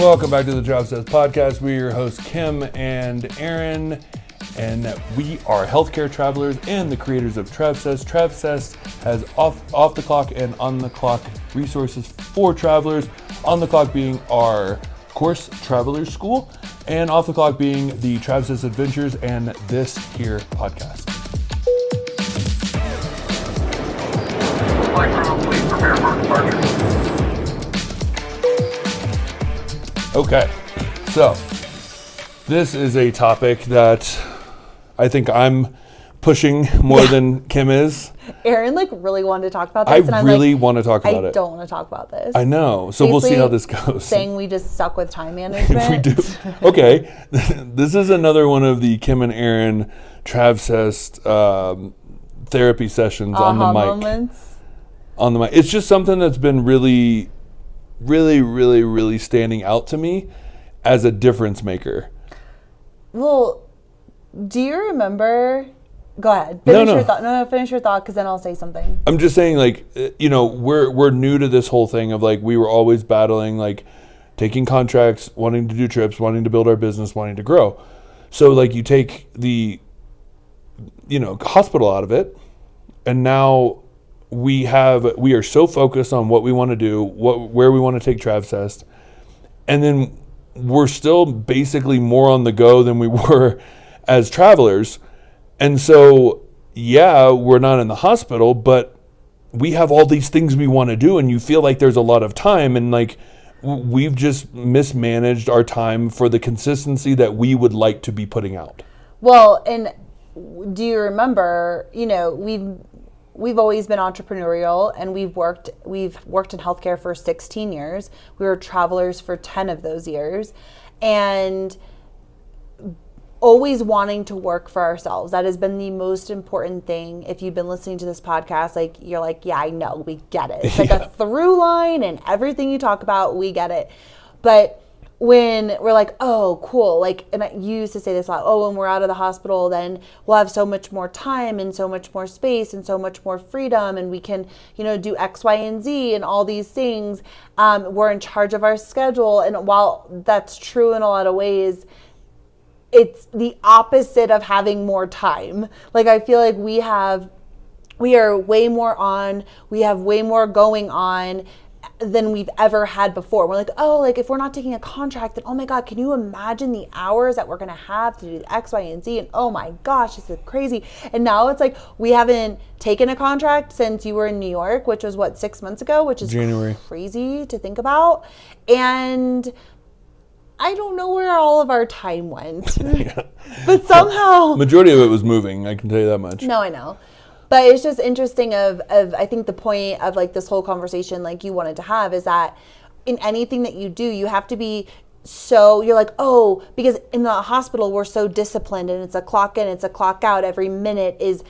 Welcome back to the Travsessed podcast. We're your hosts, Kim and Aaron, and we are healthcare travelers and the creators of Travsessed. Travsessed has off the clock and on the clock resources for travelers. On the clock being our course, Travelers School, and off the clock being the Travsessed Adventures and this here podcast. Please prepare for departure. Okay, so this is a topic that I think I'm pushing more than Kim is. Aaron really wanted to talk about this. I really want to talk about it. I don't want to talk about this. I know, so we'll see how this goes. Saying we just suck with time management. We do. Okay, this is another one of the Kim and Aaron Travsessed therapy sessions on the mic. Moments. On the mic. It's just something that's been really standing out to me as a difference maker. Well, do you remember? Go ahead. Finish your thought. No, finish your thought, because then I'll say something. I'm just saying, we're new to this whole thing of we were always battling, taking contracts, wanting to do trips, wanting to build our business, wanting to grow. So you take the, hospital out of it, and now we are so focused on what we want to do, where we want to take Travsessed, and then we're still basically more on the go than we were as travelers. And so, we're not in the hospital, but we have all these things we want to do, and you feel like there's a lot of time, and we've just mismanaged our time for the consistency that we would like to be putting out. Well, and do you remember, we've always been entrepreneurial, and we've worked in healthcare for 16 years. We were travelers for 10 of those years, and always wanting to work for ourselves. That has been the most important thing. If you've been listening to this podcast, you're yeah, I know, we get it. It's a through line, and everything you talk about, we get it. But when we're oh, cool, and you used to say this a lot, when we're out of the hospital, then we'll have so much more time and so much more space and so much more freedom, and we can, do X, Y, and Z and all these things. We're in charge of our schedule. And while that's true in a lot of ways, it's the opposite of having more time. I feel like we are way more on, we have way more going on than we've ever had before. We're if we're not taking a contract, then oh my God, can you imagine the hours that we're gonna have to do the X, Y, and Z? And oh my gosh, this is crazy. And now it's we haven't taken a contract since you were in New York, which was 6 months ago, which is January. Crazy to think about. And I don't know where all of our time went. But somehow majority of it was moving, I can tell you that much. No, I know. But it's just interesting of I think the point of this whole conversation you wanted to have is that in anything that you do, you have to be so, you're because in the hospital we're so disciplined, and it's a clock in, it's a clock out. Every minute is,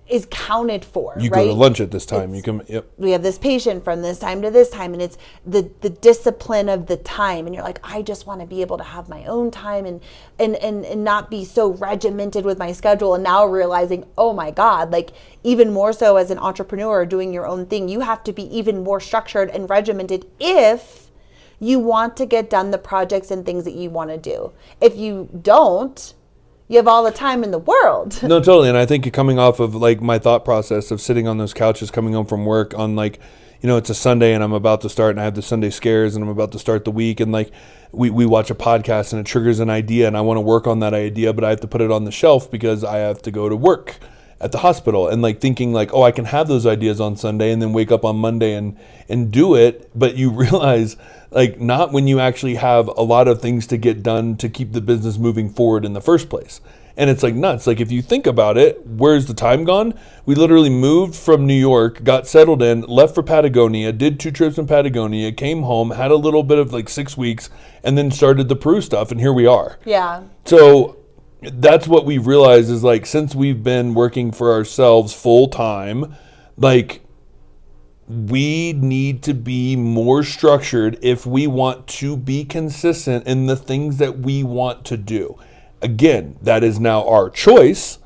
is counted for. You right? go to lunch at this time. Yep. We have this patient from this time to this time, and it's the discipline of the time. And you're I just want to be able to have my own time and not be so regimented with my schedule. And now realizing, oh my God, even more so as an entrepreneur doing your own thing, you have to be even more structured and regimented if you want to get done the projects and things that you want to do. If you don't, you have all the time in the world. No, totally. And I think coming off of my thought process of sitting on those couches, coming home from work on it's a Sunday and I'm about to start, and I have the Sunday scares and I'm about to start the week, and we watch a podcast and it triggers an idea, and I want to work on that idea, but I have to put it on the shelf because I have to go to work at the hospital, and thinking oh, I can have those ideas on Sunday and then wake up on Monday and do it. But you realize not when you actually have a lot of things to get done to keep the business moving forward in the first place. And it's nuts. If you think about it, where's the time gone? We literally moved from New York, got settled in, left for Patagonia, did 2 trips in Patagonia, came home, had a little bit of 6 weeks, and then started the Peru stuff, and here we are. Yeah. So that's what we've realized is since we've been working for ourselves full time, we need to be more structured if we want to be consistent in the things that we want to do. Again, that is now our choice,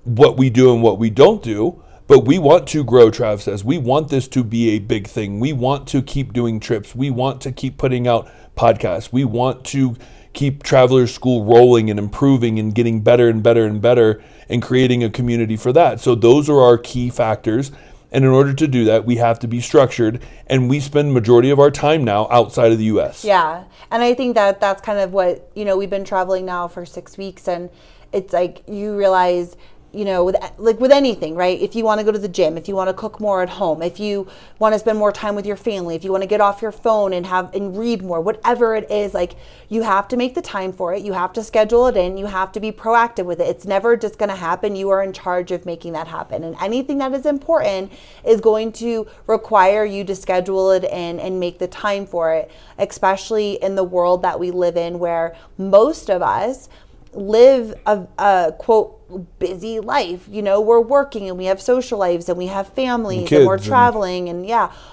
what we do and what we don't do. But we want to grow Travsessed. We want this to be a big thing. We want to keep doing trips. We want to keep putting out podcasts. We want to keep Travelers School rolling and improving and getting better and better and better and creating a community for that. So those are our key factors. And in order to do that, we have to be structured. And we spend majority of our time now outside of the U.S. Yeah. And I think that that's kind of what, we've been traveling now for 6 weeks, and it's like you realize, with anything, right? If you want to go to the gym, if you want to cook more at home, if you want to spend more time with your family, if you want to get off your phone and read more, whatever it is, like, you have to make the time for it. You have to schedule it in. You have to be proactive with it. It's never just going to happen. You are in charge of making that happen. And anything that is important is going to require you to schedule it in and make the time for it, especially in the world that we live in, where most of us live a quote busy life. We're working and we have social lives and we have families and we're traveling and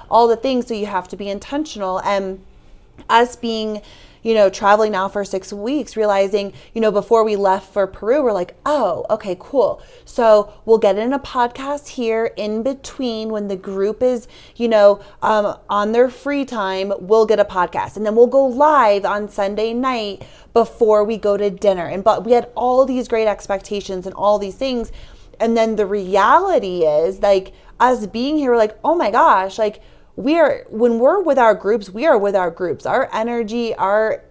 all the things. So you have to be intentional. And us being traveling now for 6 weeks, realizing, before we left for Peru, we're like, oh, okay, cool. So we'll get in a podcast here in between when the group is, on their free time, we'll get a podcast. And then we'll go live on Sunday night before we go to dinner. But we had all these great expectations and all these things. And then the reality is, like, us being here, we're like, oh my gosh, like, when we're with our groups, we are with our groups. Our energy, our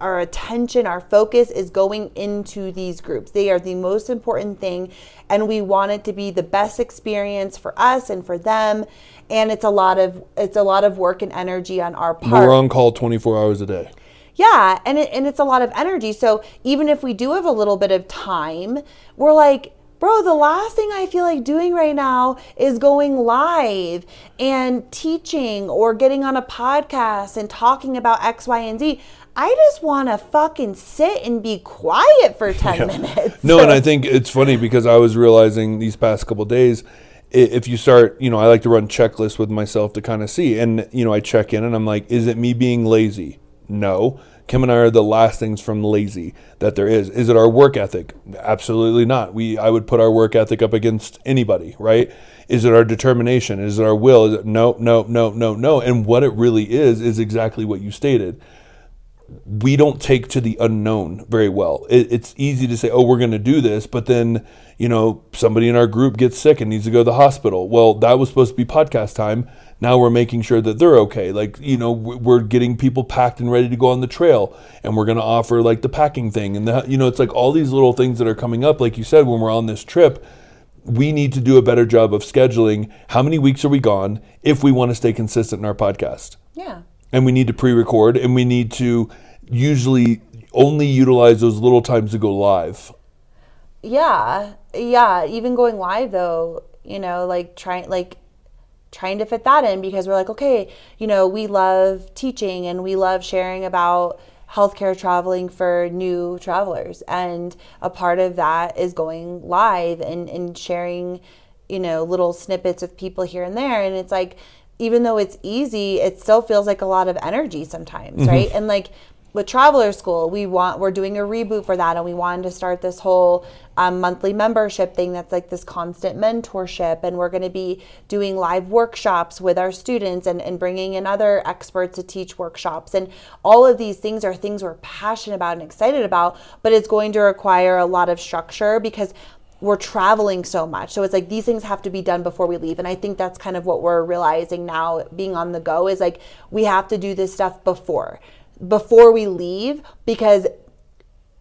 attention, our focus is going into these groups. They are the most important thing, and we want it to be the best experience for us and for them. And it's a lot of work and energy on our part. We're on call 24 hours a day. Yeah, and it's a lot of energy. So even if we do have a little bit of time, we're like, bro, the last thing I feel like doing right now is going live and teaching or getting on a podcast and talking about X, Y, and Z. I just want to fucking sit and be quiet for 10 minutes. No, and I think it's funny because I was realizing these past couple of days, if you start, I like to run checklists with myself to kind of see. And, I check in and I'm like, is it me being lazy? No. Kim and I are the last things from lazy that there is. Is it our work ethic? Absolutely not. I would put our work ethic up against anybody, right? Is it our determination? Is it our will? Is it no. And what it really is exactly what you stated. We don't take to the unknown very well. It's easy to say, oh, we're going to do this, but then, somebody in our group gets sick and needs to go to the hospital. Well, that was supposed to be podcast time. Now we're making sure that they're okay. Like, we're getting people packed and ready to go on the trail, and we're going to offer like the packing thing. And it's like all these little things that are coming up. Like you said, when we're on this trip, we need to do a better job of scheduling. How many weeks are we gone if we want to stay consistent in our podcast? Yeah. And we need to pre-record, and we need to usually only utilize those little times to go live. Yeah. Even going live though, trying to fit that in, because we're like, okay, we love teaching and we love sharing about healthcare traveling for new travelers. And a part of that is going live and sharing, little snippets with people here and there. And it's like, even though it's easy, it still feels like a lot of energy sometimes, mm-hmm. right? And like with Travelers School, we're doing a reboot for that, and we wanted to start this whole monthly membership thing that's like this constant mentorship, and we're going to be doing live workshops with our students and bringing in other experts to teach workshops. And all of these things are things we're passionate about and excited about, but it's going to require a lot of structure because we're traveling so much. So it's like these things have to be done before we leave. And I think that's kind of what we're realizing now, being on the go, is like we have to do this stuff before we leave, because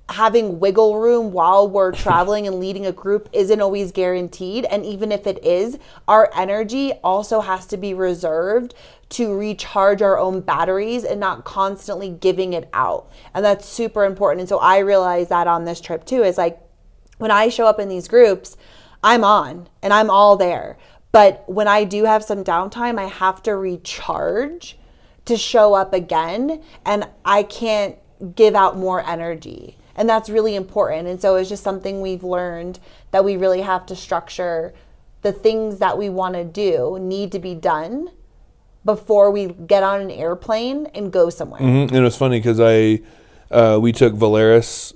having wiggle room while we're traveling and leading a group isn't always guaranteed. And even if it is, our energy also has to be reserved to recharge our own batteries and not constantly giving it out. And that's super important. And so I realized that on this trip too, is like, when I show up in these groups, I'm on and I'm all there. But when I do have some downtime, I have to recharge to show up again, and I can't give out more energy. And that's really important. And so it's just something we've learned, that we really have to structure the things that we want to do need to be done before we get on an airplane and go somewhere. Mm-hmm. And it's funny because we took Valeris,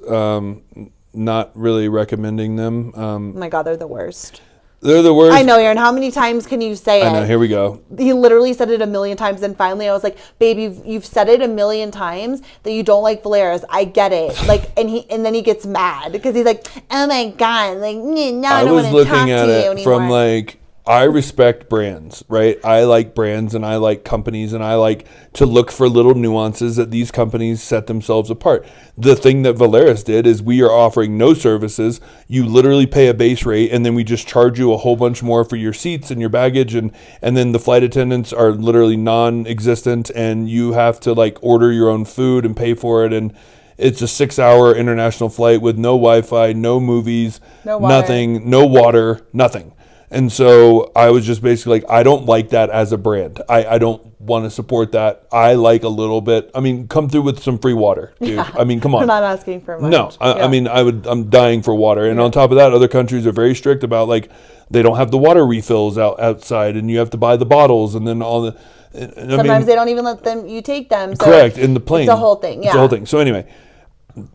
not really recommending them. Oh my God, they're the worst. They're the worst. I know, Aaron. How many times can you say it? I know. Here we go. He literally said it a million times, and finally I was like, babe, you've said it a million times that you don't like Valeras. I get it. Like, and then he gets mad because he's like, oh my God, like, no, I don't want to talk to you anymore. I was looking at it from like, I respect brands, right? I like brands and I like companies, and I like to look for little nuances that these companies set themselves apart. The thing that Valeris did is we are offering no services. You literally pay a base rate, and then we just charge you a whole bunch more for your seats and your baggage, and then the flight attendants are literally non-existent, and you have to like order your own food and pay for it, and it's a 6-hour international flight with no Wi-Fi, no movies, nothing, no water, nothing. And so I was just basically like, I don't like that as a brand. I don't want to support that. I like a little bit. I mean, come through with some free water, dude. Yeah. I mean, come on. I'm not asking for much. No, I mean, I'm dying for water. And on top of that, other countries are very strict about like, they don't have the water refills outside, and you have to buy the bottles, and then all the. Sometimes they don't even let you take them. So correct, in the plane. It's a whole thing. Yeah. It's a whole thing. So anyway,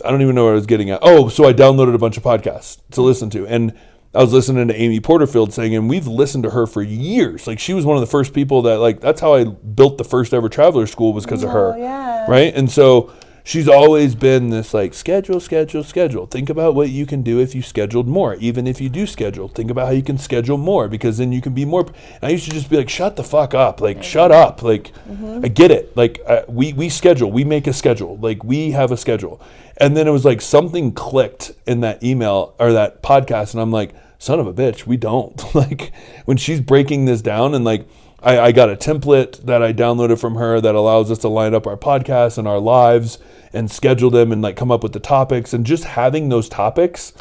I don't even know where I was getting at. Oh, so I downloaded a bunch of podcasts to listen to, and I was listening to Amy Porterfield saying, and we've listened to her for years. Like, she was one of the first people that, like, that's how I built the first ever traveler school, was because of her. Yeah. Right? And so she's always been this, like, schedule. Think about what you can do if you scheduled more. Even if you do schedule, think about how you can schedule more, because then you can be more. And I used to just be like, shut the fuck up. Like, shut up. Like, I get it. Like, we schedule. We make a schedule. Like, we have a schedule. And then it was like something clicked in that email or that podcast, and I'm like, son of a bitch, we don't. Like, when she's breaking this down, and like, I got a template that I downloaded from her that allows us to line up our podcasts and our lives and schedule them and like come up with the topics, and just having those topics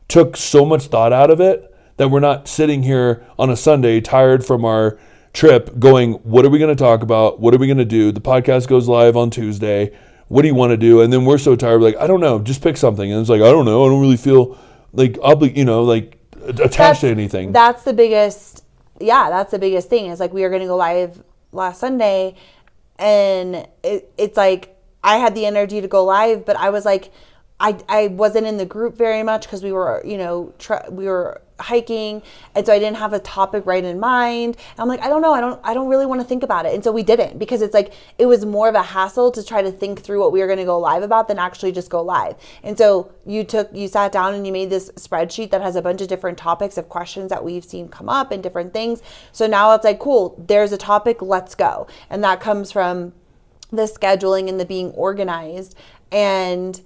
took so much thought out of it that we're not sitting here on a Sunday tired from our trip going, what are we going to talk about? What are we going to do? The podcast goes live on Tuesday. What do you want to do? And then we're so tired, we're like, I don't know, just pick something. And it's like, I don't know. I don't really feel like, attached to anything. That's the biggest thing, is like, we were going to go live last Sunday, and it's like, I had the energy to go live, but I was like, I wasn't in the group very much because we were, we were hiking, and so I didn't have a topic right in mind. And I'm like, I don't know, I don't really want to think about it. And so we didn't, because it's like, it was more of a hassle to try to think through what we were going to go live about than actually just go live. And so you sat down and you made this spreadsheet that has a bunch of different topics of questions that we've seen come up and different things. So now it's like, cool, there's a topic, let's go. And that comes from the scheduling and the being organized. And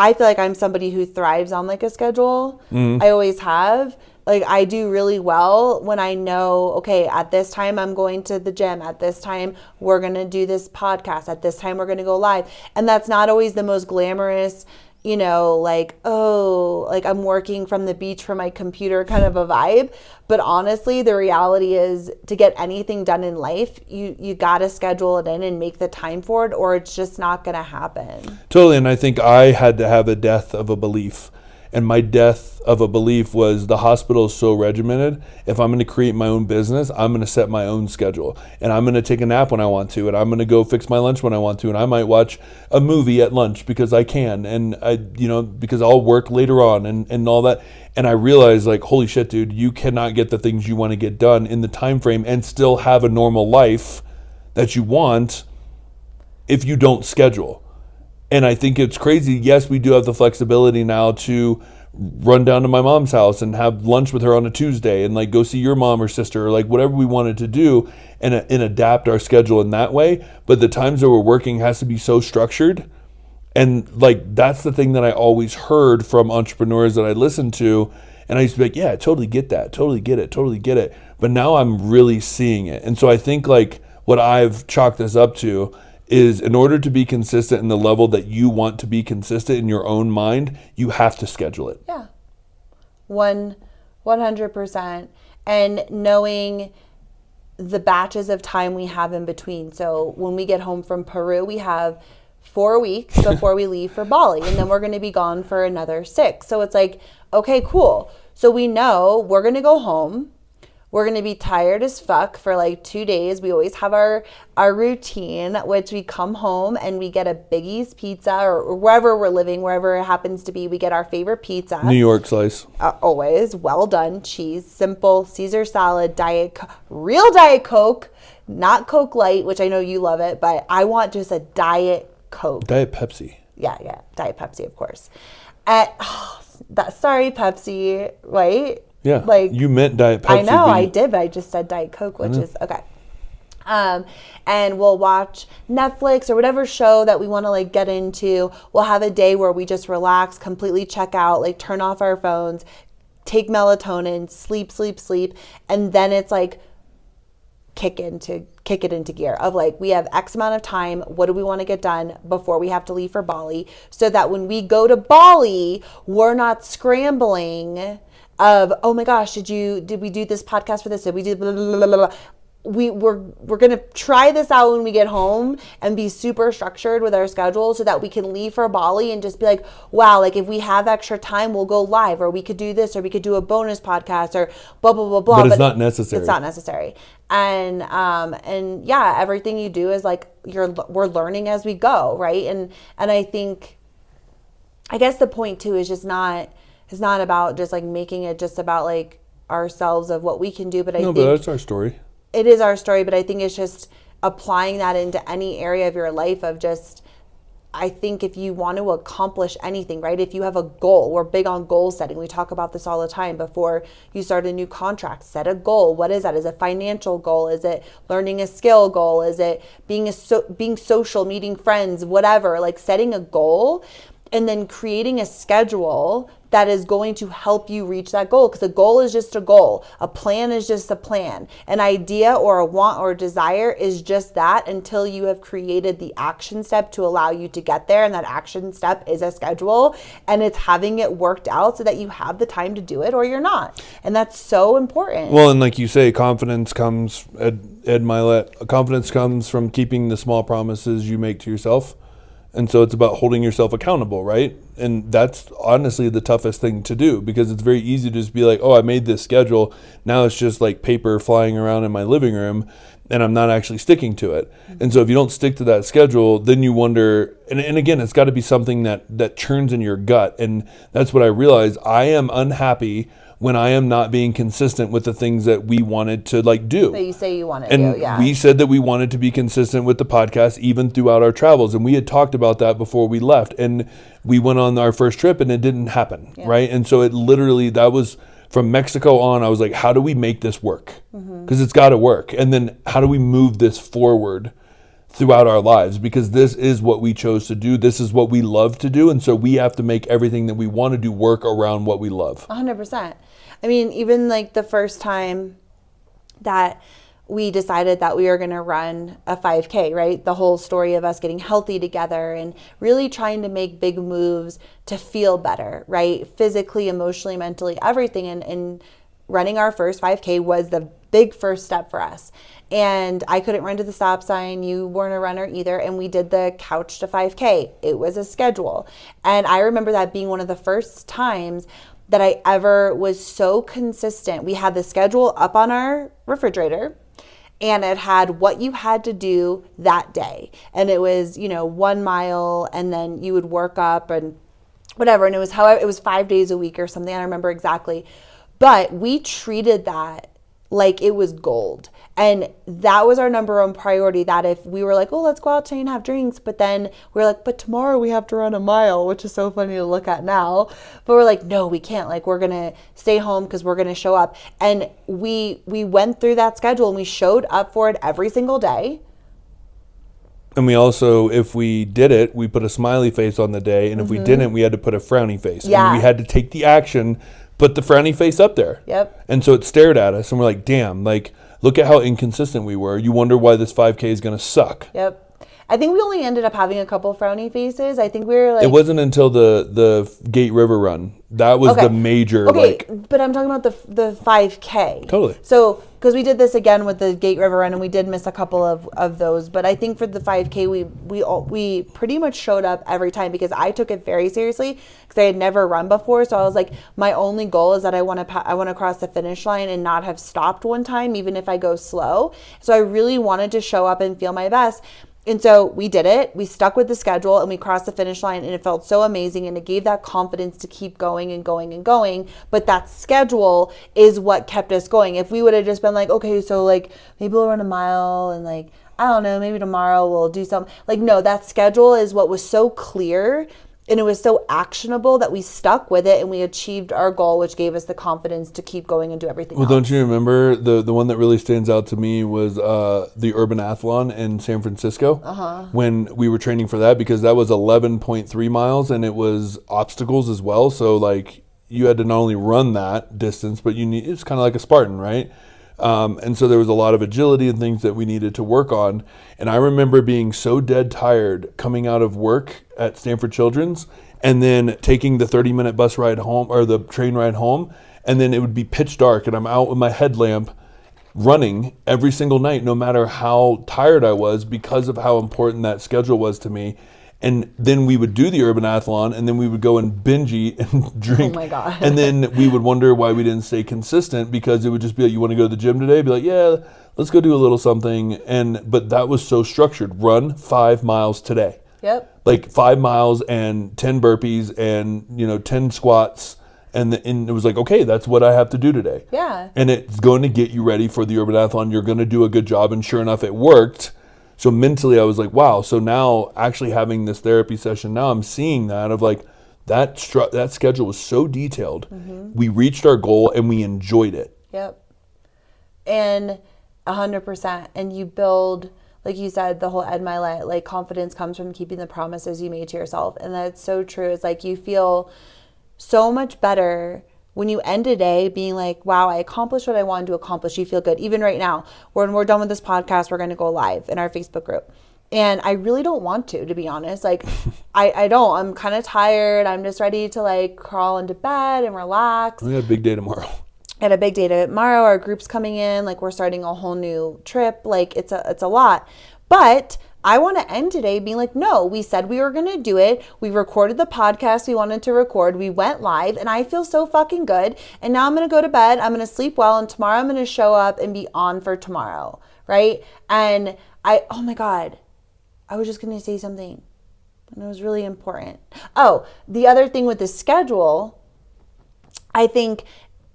I feel like I'm somebody who thrives on like a schedule. I always have. Like, I do really well when I know, okay, at this time I'm going to the gym. At this time we're going to do this podcast. At this time we're going to go live. And that's not always the most glamorous, like, oh, like I'm working from the beach from my computer kind of a vibe. But honestly, the reality is, to get anything done in life, you got to schedule it in and make the time for it, or it's just not going to happen. Totally. And I think I had to have a death of a belief. And my death of a belief was, the hospital is so regimented. If I'm going to create my own business, I'm going to set my own schedule. And I'm going to take a nap when I want to. And I'm going to go fix my lunch when I want to. And I might watch a movie at lunch because I can. And because I'll work later on and all that. And I realized, like, holy shit, dude, you cannot get the things you want to get done in the time frame and still have a normal life that you want if you don't schedule. And I think it's crazy. Yes, we do have the flexibility now to run down to my mom's house and have lunch with her on a Tuesday and like go see your mom or sister, or like whatever we wanted to do, and adapt our schedule in that way. But the times that we're working has to be so structured. And like, that's the thing that I always heard from entrepreneurs that I listened to. And I used to be like, yeah, I totally get that. Totally get it. But now I'm really seeing it. And so I think like what I've chalked this up to is, in order to be consistent in the level that you want to be consistent in your own mind, you have to schedule it. Yeah. 100%. And knowing the batches of time we have in between. So when we get home from Peru, we have 4 weeks before we leave for Bali, and then we're going to be gone for another 6. So it's like, okay, cool. So we know we're going to go home. We're going to be tired as fuck for like 2 days. We always have our routine, which we come home and we get a Biggie's pizza, or wherever we're living, wherever it happens to be, we get our favorite pizza. New York slice. Always. Well done. Cheese. Simple. Caesar salad. Real Diet Coke. Not Coke Light, which I know you love it, but I want just a Diet Coke. Diet Pepsi. Yeah. Diet Pepsi, of course. Sorry, Pepsi, right? Yeah, like you meant Diet Pepsi. I know, I did, but I just said Diet Coke, which is okay. And we'll watch Netflix or whatever show that we want to like get into. We'll have a day where we just relax, completely check out, like turn off our phones, take melatonin, sleep, and then it's like kick it into gear of like, we have X amount of time. What do we want to get done before we have to leave for Bali? So that when we go to Bali, we're not scrambling of, oh my gosh, did we do this podcast for this? Did we do blah, blah, blah, blah, blah. We're going to try this out when we get home and be super structured with our schedule so that we can leave for Bali and just be like, wow, like if we have extra time, we'll go live, or we could do this, or we could do a bonus podcast, or blah, blah, blah, blah. But it's not necessary. It's not necessary. And yeah, everything you do is like, we're learning as we go. Right. And I guess the point too is just it's not about just like making it just about like ourselves of what we can do. But I think that's our story. It is our story, but I think it's just applying that into any area of your life of just, I think if you want to accomplish anything, right? If you have a goal, we're big on goal setting. We talk about this all the time. Before you start a new contract, set a goal. What is that? Is it a financial goal? Is it learning a skill goal? Is it being social, meeting friends, whatever, like setting a goal and then creating a schedule that is going to help you reach that goal. Because a goal is just a goal. A plan is just a plan. An idea or a want or a desire is just that until you have created the action step to allow you to get there. And that action step is a schedule. And it's having it worked out so that you have the time to do it or you're not. And that's so important. Well, and like you say, confidence comes, Ed Milet, confidence comes from keeping the small promises you make to yourself. And so it's about holding yourself accountable, right? And that's honestly the toughest thing to do, because it's very easy to just be like, oh, I made this schedule. Now it's just like paper flying around in my living room and I'm not actually sticking to it. Mm-hmm. And so if you don't stick to that schedule, then you wonder, and again, it's got to be something that churns in your gut. And that's what I realized. I am unhappy when I am not being consistent with the things that we wanted to like do. That you say you want to do, yeah. We said that we wanted to be consistent with the podcast even throughout our travels. And we had talked about that before we left. And we went on our first trip and it didn't happen, right? And so it literally, that was from Mexico on, I was like, how do we make this work? Because it's got to work. And then how do we move this forward throughout our lives? Because this is what we chose to do. This is what we love to do. And so we have to make everything that we want to do work around what we love. 100%. I mean, even like the first time that we decided that we were going to run a 5K, right? The whole story of us getting healthy together and really trying to make big moves to feel better, right? Physically, emotionally, mentally, everything. And running our first 5K was the big first step for us. And I couldn't run to the stop sign. You weren't a runner either. And we did the couch to 5K. It was a schedule. And I remember that being one of the first times that I ever was so consistent. We had the schedule up on our refrigerator and it had what you had to do that day. And it was, 1 mile and then you would work up and whatever. And it was 5 days a week or something. I don't remember exactly. But we treated that like it was gold. And that was our number one priority, that if we were like, oh, let's go out tonight and have drinks. But then we're like, but tomorrow we have to run a mile, which is so funny to look at now. But we're like, no, we can't. Like, we're going to stay home because we're going to show up. And we went through that schedule and we showed up for it every single day. And we also, if we did it, we put a smiley face on the day. And if we didn't, we had to put a frowny face. Yeah. And we had to take the action, put the frowny face up there. Yep. And so it stared at us and we're like, damn, like, look at how inconsistent we were. You wonder why this 5K is going to suck. Yep. I think we only ended up having a couple frowny faces. I think we were like... It wasn't until the Gate River run. That was the major, but I'm talking about the 5K. Totally. So, because we did this again with the Gate River run, and we did miss a couple of those. But I think for the 5K, we pretty much showed up every time, because I took it very seriously, because I had never run before. So I was like, my only goal is that I want to cross the finish line and not have stopped one time, even if I go slow. So I really wanted to show up and feel my best. And so we did it. We stuck with the schedule and we crossed the finish line, and it felt so amazing, and it gave that confidence to keep going and going and going. But that schedule is what kept us going. If we would have just been like, okay, so like maybe we'll run a mile, and like, I don't know, maybe tomorrow we'll do something. Like, no, that schedule is what was so clear, and it was so actionable that we stuck with it, and we achieved our goal, which gave us the confidence to keep going and do everything else. Don't you remember the one that really stands out to me was the Urban Athlon in San Francisco, when we were training for that, because that was 11.3 miles, and it was obstacles as well. So like you had to not only run that distance, but it's kind of like a Spartan, right? And so there was a lot of agility and things that we needed to work on. And I remember being so dead tired coming out of work at Stanford Children's, and then taking the 30-minute bus ride home, or the train ride home. And then it would be pitch dark, and I'm out with my headlamp running every single night, no matter how tired I was, because of how important that schedule was to me. And then we would do the Urban Athlon, and then we would go and binge eat and drink. Oh my God. And then we would wonder why we didn't stay consistent, because it would just be like, you want to go to the gym today? Be like, yeah, let's go do a little something. But that was so structured. Run 5 miles today. Yep. Like 5 miles and 10 burpees and 10 squats. And it was like, okay, that's what I have to do today. Yeah. And it's going to get you ready for the Urban Athlon. You're going to do a good job. And sure enough, it worked. So mentally, I was like, wow. So now, actually having this therapy session, now I'm seeing that of like, that schedule was so detailed. Mm-hmm. We reached our goal and we enjoyed it. Yep. And 100%. And you build, like you said, the whole Ed Milet, like confidence comes from keeping the promises you made to yourself. And that's so true. It's like you feel so much better when you end a day being like, wow, I accomplished what I wanted to accomplish. You feel good. Even right now, when we're done with this podcast, we're going to go live in our Facebook group. And I really don't want to be honest. Like, I don't. I'm kind of tired. I'm just ready to like crawl into bed and relax. We got a big day tomorrow. At a big day tomorrow. Our group's coming in. Like, we're starting a whole new trip. Like, it's a lot. But I want to end today being like, no, we said we were going to do it. We recorded the podcast we wanted to record. We went live, and I feel so fucking good. And now I'm going to go to bed. I'm going to sleep well. And tomorrow I'm going to show up and be on for tomorrow. Right. And oh my God, I was just going to say something, and it was really important. Oh, the other thing with the schedule, I think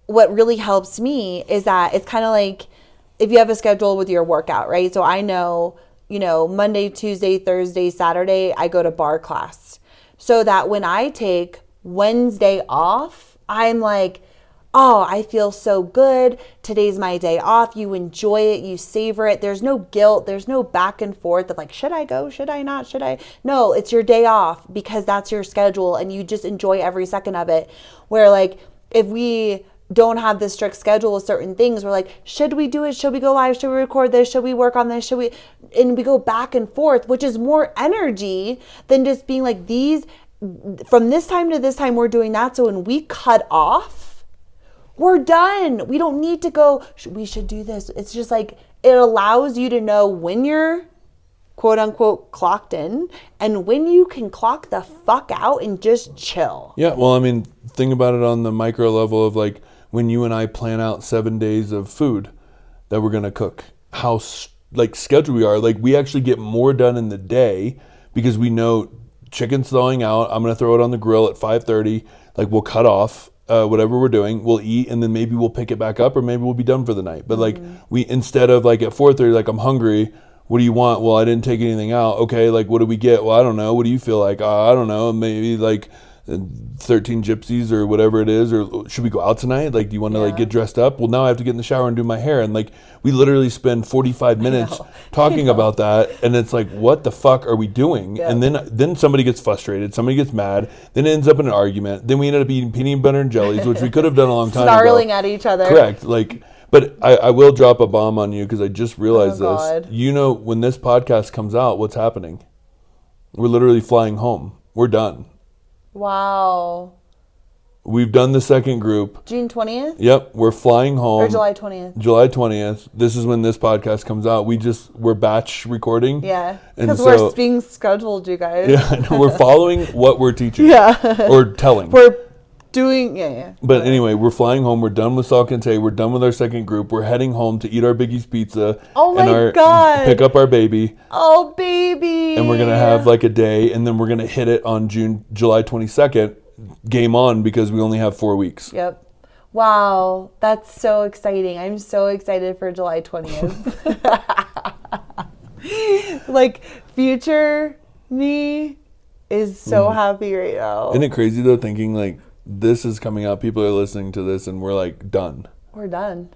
what really helps me is that it's kind of like if you have a schedule with your workout, right? So I know, Monday, Tuesday, Thursday, Saturday, I go to bar class. So that when I take Wednesday off, I'm like, oh, I feel so good. Today's my day off. You enjoy it. You savor it. There's no guilt. There's no back and forth of like, should I go? Should I not? Should I? No, it's your day off because that's your schedule and you just enjoy every second of it. Where like, if we don't have this strict schedule with certain things, we're like, should we do it? Should we go live? Should we record this? Should we work on this? Should we? And we go back and forth, which is more energy than just being like from this time to this time, we're doing that. So when we cut off, we're done. We don't need to go, we should do this. It's just like, it allows you to know when you're quote unquote clocked in and when you can clock the fuck out and just chill. Yeah. Well, I mean, think about it on the micro level of like when you and I plan out 7 days of food that we're going to cook, how like scheduled we are. Like we actually get more done in the day because we know chicken's thawing out. I'm going to throw it on the grill at 5:30. Like we'll cut off whatever we're doing, we'll eat, and then maybe we'll pick it back up, or maybe we'll be done for the night. But like we, instead of like at 4:30, like I'm hungry, what do you want? Well, I didn't take anything out. Okay, like what do we get? Well, I don't know. What do you feel like? I don't know. Maybe like 13 gypsies or whatever it is. Or should we go out tonight? Like, do you want to like get dressed up? Well, now I have to get in the shower and do my hair. And like we literally spend 45 minutes talking about that. And it's like, what the fuck are we doing? Yeah. And then somebody gets frustrated. Somebody gets mad. Then it ends up in an argument. Then we ended up eating peanut butter and jellies, which we could have done a long time ago. Snarling at each other. Correct. Like, But I will drop a bomb on you because I just realized Oh, God. this. You know, when this podcast comes out, what's happening? We're literally flying home. We're done. Wow. We've done the second group. June 20th? Yep, we're flying home. Or July 20th? July 20th. This is when this podcast comes out. We're batch recording. Yeah. And Because so, we're being scheduled, you guys. yeah, no, we're following what we're teaching. Yeah. Or telling. We're doing, yeah. But anyway, we're flying home. We're done with Salcante. We're done with our second group. We're heading home to eat our Biggie's pizza. Oh my and God. Pick up our baby. Oh, baby. And we're going to have like a day. And then we're going to hit it on July 22nd. Game on, because we only have 4 weeks. Yep. Wow. That's so exciting. I'm so excited for July 20th. Like, future me is so happy right now. Isn't it crazy though, thinking like this is coming out, people are listening to this, and we're like done. We're done.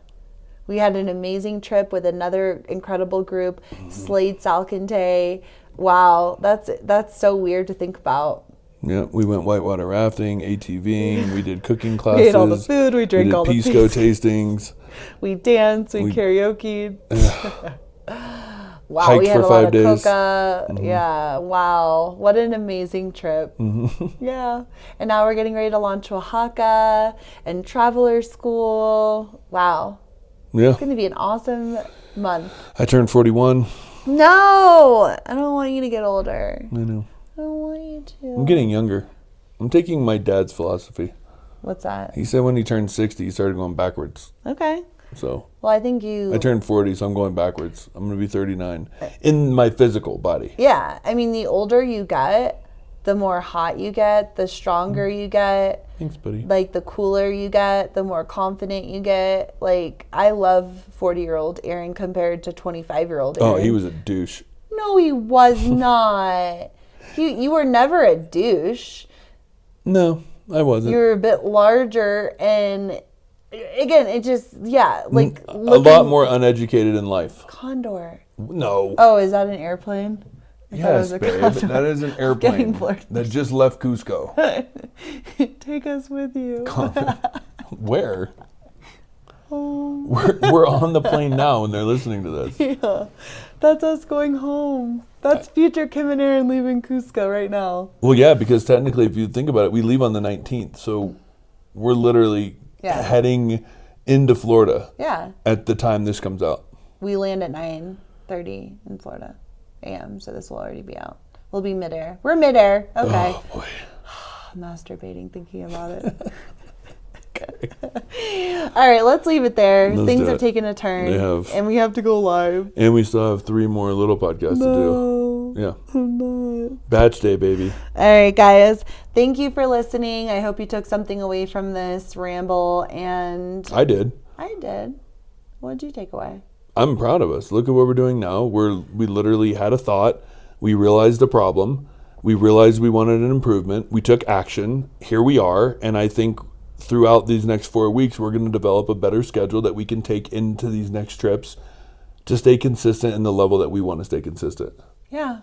We had an amazing trip with another incredible group, Slade Salcante. Wow, that's so weird to think about. Yeah, we went whitewater rafting, ATVing, we did cooking classes. We ate all the food, we drank all the Pisco tastings. We danced, we karaoke'd. Wow, Hiked we had for a lot 5 of days. coca. Yeah, wow. What an amazing trip. Yeah. And now we're getting ready to launch Oaxaca and Traveler School. Wow. Yeah. It's going to be an awesome month. I turned 41. No! I don't want you to get older. I know. I don't want you to. I'm getting younger. I'm taking my dad's philosophy. What's that? He said when he turned 60, he started going backwards. Okay. So Well, I think you... I turned 40, so I'm going backwards. I'm going to be 39 in my physical body. Yeah. I mean, the older you get, the more hot you get, the stronger you get. Thanks, buddy. Like, the cooler you get, the more confident you get. Like, I love 40-year-old Aaron compared to 25-year-old Aaron. Oh, he was a douche. No, he was not. You were never a douche. No, I wasn't. You were a bit larger, and again, it just, yeah, like a lot more uneducated in life. Condor. No. Oh, is that an airplane? I thought it Yes, was a babe. condor. That is an Getting airplane blurred. that just left Cusco. Take us with you. Where? Oh. We're on the plane now, and they're listening to this. Yeah, that's us going home. That's future Kim and Aaron leaving Cusco right now. Well, yeah, because technically, if you think about it, we leave on the 19th, so we're literally heading into Florida. Yeah. At the time this comes out. We land at 9:30 in Florida a.m., so this will already be out. We'll be midair. We're midair. Okay. Oh boy. Masturbating thinking about it. All right, let's leave it there. Things have taken a turn. They have. And we have to go live. And we still have 3 more little podcasts to do. Yeah. I'm not. Batch day, baby. All right, guys. Thank you for listening. I hope you took something away from this ramble. And I did. I did. What did you take away? I'm proud of us. Look at what we're doing now. We literally had a thought. We realized a problem. We realized we wanted an improvement. We took action. Here we are. And I think throughout these next 4 weeks, we're going to develop a better schedule that we can take into these next trips to stay consistent in the level that we want to stay consistent. Yeah.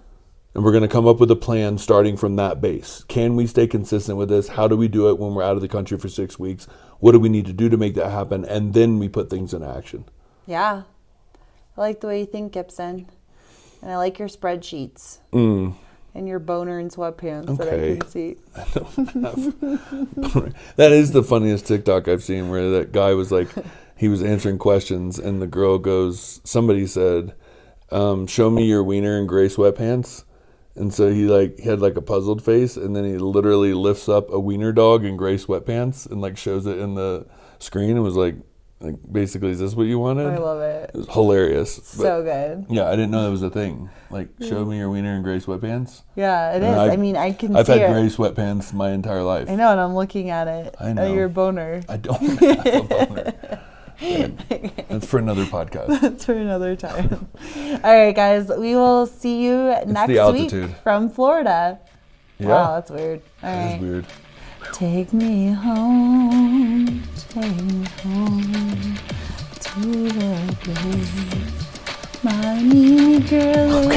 And we're going to come up with a plan starting from that base. Can we stay consistent with this? How do we do it when we're out of the country for 6 weeks? What do we need to do to make that happen? And then we put things in action. Yeah. I like the way you think, Gibson. And I like your spreadsheets. And your boner in sweatpants that I can see. I don't have. That is the funniest TikTok I've seen, where that guy was like, he was answering questions, and the girl goes, somebody said, show me your wiener in gray sweatpants. And so he had like a puzzled face, and then he literally lifts up a wiener dog in gray sweatpants and like shows it in the screen and was like basically, is this what you wanted? I love it. It was hilarious. So good. Yeah, I didn't know that was a thing. Like, show me your wiener in gray sweatpants. Yeah, it is. I mean, I can I've see had it. gray sweatpants my entire life. I know, and I'm looking at it. I know. At your boner. I don't have a boner. That's for another podcast. That's for another time. All right, guys. We will see you next week from Florida. Yeah. Wow, that's weird. All right. That is weird. Take me home, take me home to the place my new girl